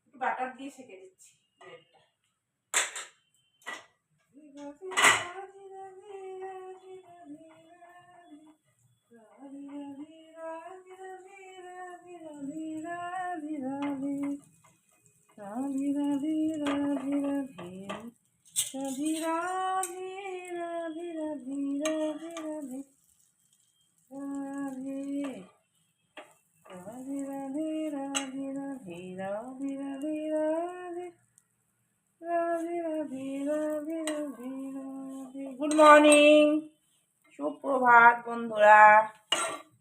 একটু বাটার দিয়ে সেঁকে দিচ্ছি ব্রেডটা। গুড মর্নিং, সুপ্রভাত বন্ধুরা,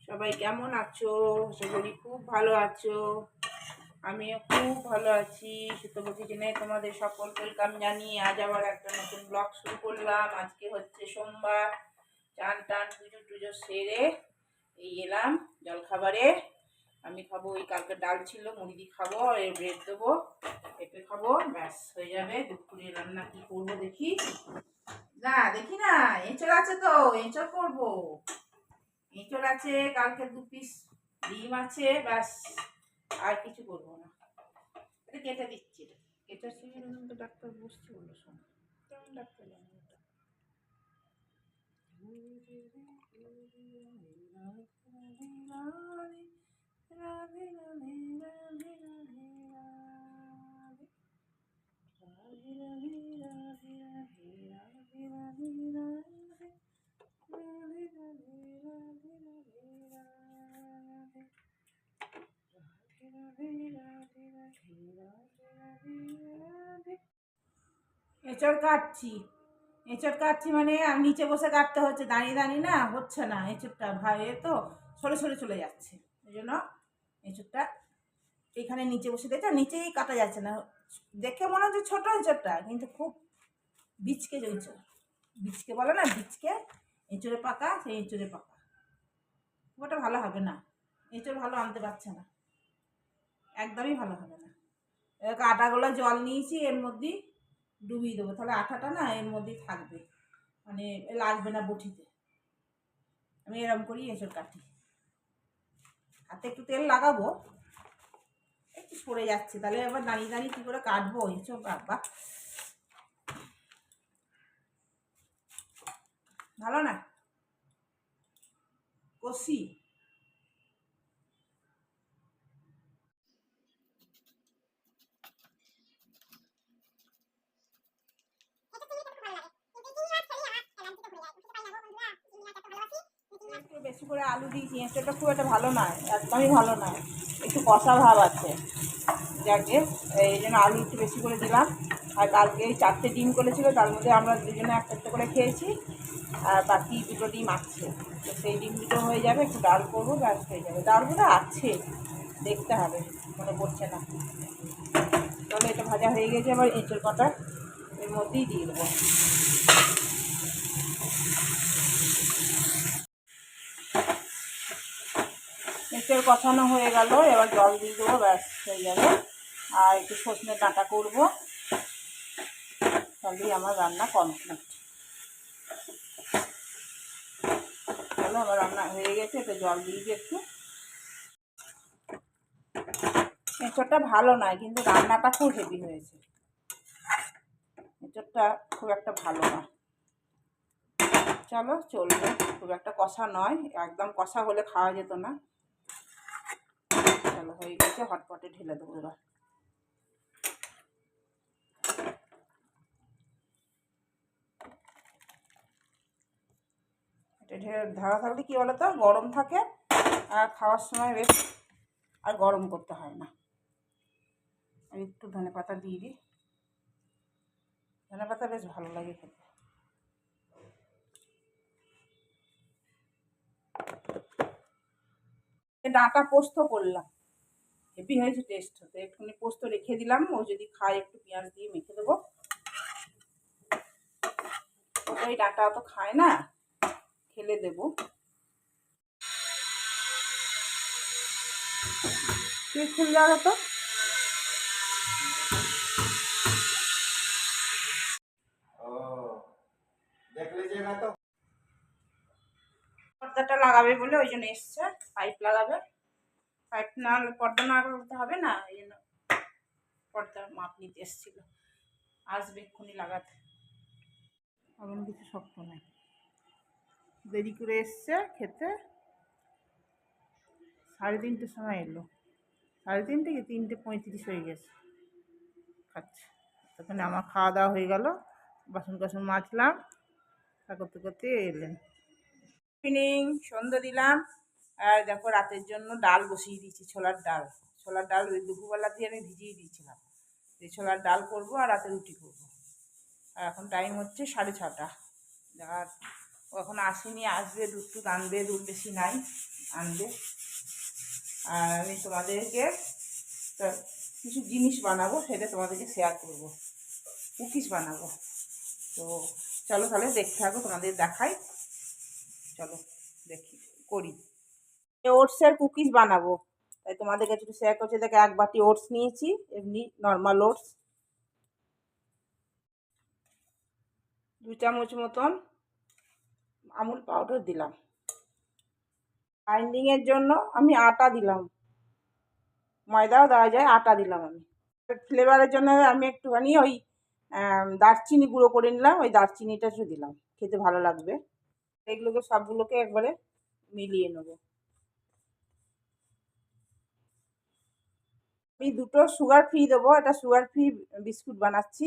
সবাই কেমন আছো? আশা করি খুব ভালো আছো। আমিও খুব ভালো আছি। সুতোবু কিচেনে তোমাদের সকল ওয়েলকাম জানিয়ে আজ আবার একটা নতুন ব্লগ শুরু করলাম। আজকে হচ্ছে সোমবার। চান টান পুজো টুজো সেরে এই এলাম জলখাবারে। আমি খাবো, ওই কালকে ডাল ছিল, মুড়ি দিয়ে খাবো, এর ব্রেড দেবো, পেঁপে খাবো, ব্যাস হয়ে যাবে। দুপুরে রান্না কি করবো দেখি না, দেখি না, এঁচড় আছে তো এঁচড় করবো। এঁচড় আছে, কালকে 2 পিস ডিম আছে, ব্যাস আর কিছু করবো না। এটা কেটে দিচ্ছি, কেটে তো ডাক্তার বসছে বললো, শোনো কেমন ডাক্তার জানি ওটা। এঁচড় কাটছি, এঁচড় কাটছি মানে নিচে বসে কাটতে হচ্ছে, দাঁড়িয়ে দাঁড়িয়ে না হচ্ছে না। এঁচড়টা ভাই তো সরে সরে চলে যাচ্ছে, ওই জন্য এঁচড়টা এখানে নিচে বসে দেখে নিচেই কাটা যাচ্ছে না। দেখে মনে হচ্ছে ছোটো এঁচড়টা, কিন্তু খুব বিচকে এঁচড়, বিচকে বলে না, বিচকে এঁচড়ে পাকা, সেই এঁচড়ে পাকা খুব একটা ভালো হবে না। এঁচড় ভালো আনতে পারছে না, একদমই ভালো হবে না। আটাগুলো জল নিয়েছি, এর মধ্যেই ডুবিয়ে দেবো, তাহলে আটাটা না এর মধ্যেই থাকবে, মানে লাগবে না বটিতে। আমি এরকম করি এঁচড় কাটি। হাতে একটু তেল লাগাবো, একটু সরে যাচ্ছে, তাহলে আবার দাঁড়িয়ে দাঁড়িয়ে কী করে কাটবো এঁচড়, বাবা ভালো না। কষি একটু বেশি করে আলু দিয়েছি, এঁচড়টা খুব একটা ভালো নয়, একদমই ভালো নয়, একটু কষা ভাব আছে, যাকে এই জন্য আলু একটু বেশি করে দিলাম। আর কালকে এই 4টে ডিম করেছিল, তার মধ্যে আমরা দুজনে একটা একটা করে খেয়েছি, আর বাকি 2টো ডিম আছে, তো সেই ডিম 2টো হয়ে যাবে। একটু ডাল করবো, ব্যাস হয়ে যাবে। ডাল বোধহয় আছে, দেখতে হবে, মনে পড়ছে না। তাহলে এটা ভাজা হয়ে গেছে, আবার এঁচড় কটা এর মধ্যেই দিয়ে দেবো। এঁচড় কষানো হয়ে গেল, এবার জল দিয়ে দেবো, ব্যাস হয়ে যাবে। আর একটু সজনে ডাঁটা করবো, তাহলেই আমার রান্না কমপ্লিট। চলো, আমার রান্না হয়ে গেছে, এটা জল দিয়ে দিই একটু। এঁচড়টা ভালো নয়, কিন্তু রান্নাটা খুব হেভি হয়েছে। এঁচড়টা খুব একটা ভালো নয়, চলো চলবে, খুব একটা কষা নয়, একদম কষা হলে খাওয়া যেত না। চলো হয়ে গেছে, হটপটে ঢেলে দেবো এবার। এটা ঢাকা থাকলে কী বলো তো, গরম থাকে, আর খাওয়ার সময় বেশ আর গরম করতে হয় না। আমি একটু ধনেপাতা দিয়ে দিই, ধনেপাতা বেশ ভালো লাগে খেতে। ডাঁটা পোস্ত করলাম, হেভি হয়েছে টেস্ট হতে। একটুখানি পোস্ত রেখে দিলাম, ও যদি খায় একটু পেঁয়াজ দিয়ে মেখে দেবো। ওই ডাঁটা তো খায় না, খেলে দেবো। তুই খুলে যাবে তো, পর্দাটা লাগাবে বলে ওই জন্য এসছে। পাইপ লাগাবে, পাইপ না পর্দা না করতে হবে না, এই জন্য পর্দার মাপ নিতে এসেছিলো, আসবে এক্ষুনি লাগাতে। এমন কিছু শক্ত নাই, দেরি করে এসছে খেতে, 3:30টার সময় এলো, 3:30 কি 3:35 হয়ে গেছে খাচ্ছে। তখন আমার খাওয়া দাওয়া হয়ে গেল, বাসন কাসন মাজলাম, তা করতে করতে এলেন। ইভিনিং সন্ধ্যা দিলাম, আর দেখো রাতের জন্য ডাল বসিয়ে দিয়েছি, ছোলার ডাল। ছোলার ডাল ওই দুপুরবেলা দিয়ে আমি ভিজিয়ে দিয়েছিলাম, এই ছোলার ডাল করবো আর রাতে রুটি করবো। আর এখন টাইম হচ্ছে 6:30। আর ও এখন আসেনি, আসবে, দুধ টুধ আনবে, দুধ বেশি নাই, আনবে। আর আমি তোমাদেরকে কিছু জিনিস বানাবো, সেটা তোমাদেরকে শেয়ার করবো, কুকিজ বানাবো। তো চলো তাহলে দেখতে থাকো, তোমাদের দেখাই, চলো দেখি করি। ওটসের কুকিজ বানাবো, তাই তোমাদের কাছে একটু শেয়ার করছি। দেখে 1 বাটি ওটস নিয়েছি, এমনি নর্মাল ওটস, 2 চামচ মতন আমুল পাউডার দিলাম, বাইন্ডিংয়ের জন্য আমি আটা দিলাম, ময়দাও দেওয়া যায়, আটা দিলাম আমি। ফ্লেভারের জন্য আমি একটুখানি ওই দারচিনি গুঁড়ো করে নিলাম, ওই দারচিনিটা একটু দিলাম, খেতে ভালো লাগবে। এগুলোকে সবগুলোকে একবারে মিলিয়ে নেবো। আমি 2টো সুগার ফ্রি দেবো, এটা সুগার ফ্রি বিস্কুট বানাচ্ছি,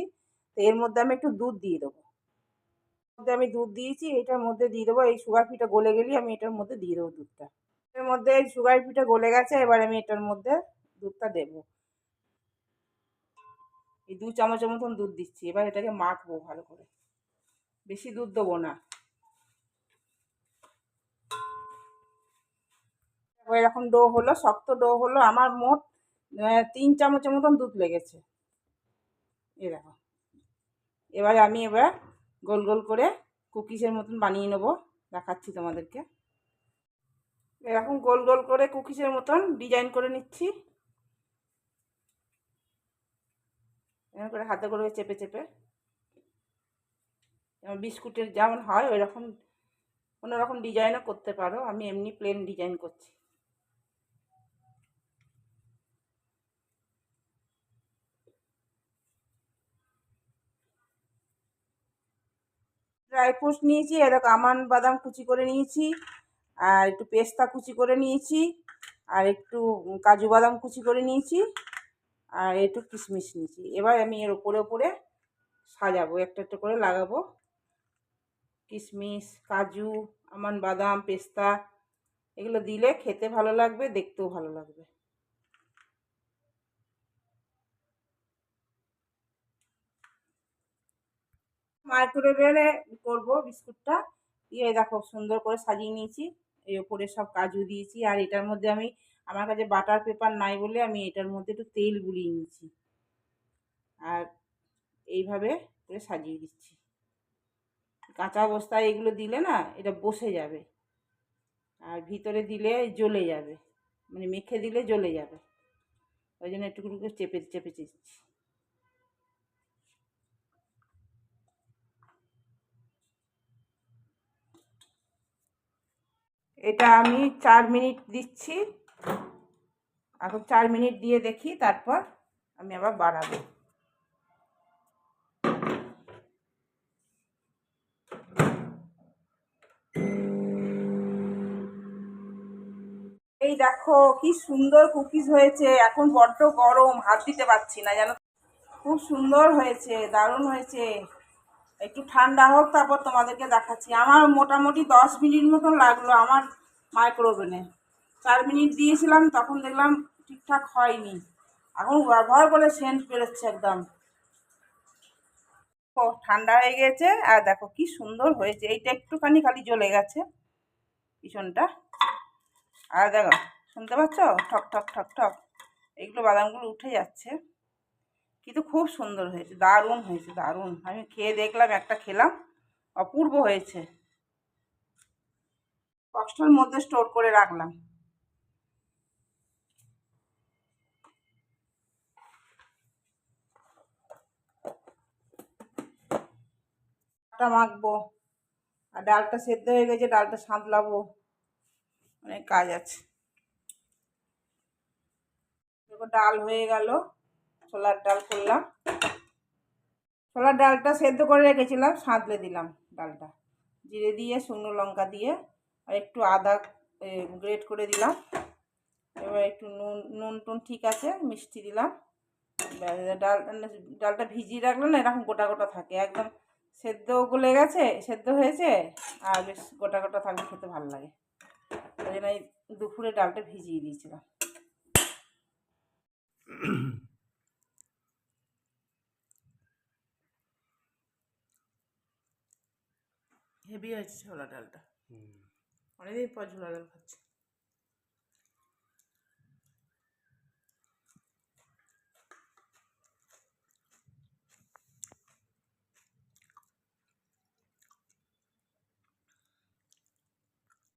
তো এর মধ্যে আমি একটু দুধ দিয়ে দেবো। মধ্যে আমি দুধ দিয়েছি, এটার মধ্যে দিয়ে দেবো, এই সুগার ফ্রিটা গলে গেলেই আমি এটার মধ্যে দিয়ে দেবো দুধটা। এর মধ্যে এই সুগার ফ্রিটা গলে গেছে, এবার আমি এটার মধ্যে দুধটা দেবো, এই 2 চামচের মতন দুধ দিচ্ছি। এবার এটাকে মাখবো ভালো করে, বেশি দুধ দেবো না। এরকম ডো হলো, শক্ত ডো হলো, আমার মোট 3 চামচের মতন দুধ লেগেছে, এই দেখো। এবারে আমি গোল গোল করে কুকিজের মতন বানিয়ে নেবো, দেখাচ্ছি তোমাদেরকে। এরকম গোল গোল করে কুকিজের মতন ডিজাইন করে নিচ্ছি, এরকম করে হাতে করে চেপে চেপে, বিস্কুটের যেমন হয় ওই রকম কোনো রকম ডিজাইনও করতে পারো, আমি এমনি প্লেন ডিজাইন করছি। ড্রাই ফ্রুটস নিয়েছি, এরকম আমন্ড বাদাম কুচি করে নিয়েছি, আর একটু পেস্তা কুচি করে নিয়েছি, আর একটু কাজু বাদাম কুচি করে নিয়েছি, আর একটু কিশমিশ নিয়েছি। এবার আমি এর ওপরে ওপরে সাজাবো, একটা একটা করে লাগাবো, কিশমিশ, কাজু, আমন্ড বাদাম, পেস্তা, এগুলো দিলে খেতে ভালো লাগবে, দেখতেও ভালো লাগবে। মাইক্রোওয়েভে করবো বিস্কুটটা, দিয়ে দেখো সুন্দর করে সাজিয়ে নিয়েছি, এই ওপরে সব কাজু দিয়েছি, আর এটার মধ্যে আমি, আমার কাছে বাটার পেপার নাই বলে আমি এটার মধ্যে একটু তেল গুলিয়ে নিয়েছি, আর এইভাবে করে সাজিয়ে দিচ্ছি। কাঁচা অবস্থায় এগুলো দিলে না এটা বসে যাবে, আর ভিতরে দিলে জ্বলে যাবে, মানে মেখে দিলে জ্বলে যাবে, ওই জন্য একটু একটু চেপে চেপে দিচ্ছি। এটা আমি 4 মিনিট দিচ্ছি, এখন 4 মিনিট দিয়ে দেখি, তারপর আমি আবার বাড়াবো। এই দেখো কি সুন্দর কুকিজ হয়েছে, এখন বড্ড গরম, হাত দিতে পারছি না জানো, খুব সুন্দর হয়েছে, দারুণ হয়েছে। একটু ঠান্ডা হোক তারপর তোমাদেরকে দেখাচ্ছি। আমার মোটামুটি 10 মিনিট মতন লাগলো আমার মাইক্রোওভেনে, 4 মিনিট দিয়েছিলাম, তখন দেখলাম ঠিকঠাক হয়নি, এখন ভর করে সেন্ট বেরোচ্ছে একদম। ও ঠান্ডা হয়ে গেছে, আর দেখো কি সুন্দর হয়েছে, এইটা একটুখানি খালি জ্বলে গেছে পিছনটা, আর দেখো শুনতে পাচ্ছ ঠক ঠক ঠক ঠক, এইগুলো বাদামগুলো উঠে যাচ্ছে, কিন্তু খুব সুন্দর হয়েছে, দারুণ হয়েছে, দারুণ। আমি খেয়ে দেখলাম, একটা খেলাম, অপূর্ব হয়েছে। বক্সটার মধ্যে স্টোর করে রাখলাম। ডালটা মাখবো, আর ডালটা সেদ্ধ হয়ে গেছে, ডালটা সাঁতলাবো, অনেক কাজ আছে। ডাল হয়ে গেল, ছোলার ডাল করলাম। ছোলার ডালটা সেদ্ধ করে রেখেছিলাম, সাঁতলে দিলাম ডালটা, জিরে দিয়ে শুকনো লঙ্কা দিয়ে আর একটু আদা গ্রেট করে দিলাম। এবার একটু নুন টুন ঠিক আছে, মিষ্টি দিলাম। ডালটা ভিজিয়ে রাখলে না এরকম গোটা গোটা থাকে, একদম সেদ্ধ গলে গেছে, সেদ্ধ হয়েছে আর বেশ গোটা গোটা থাকলে খেতে ভালো লাগে। ওই জন্য দুপুরে ডালটা ভিজিয়ে দিয়েছিলাম। হেভি হয়েছে ছোলা ডালটা, অনেকদিন পর ছোলা ডাল খাচ্ছি।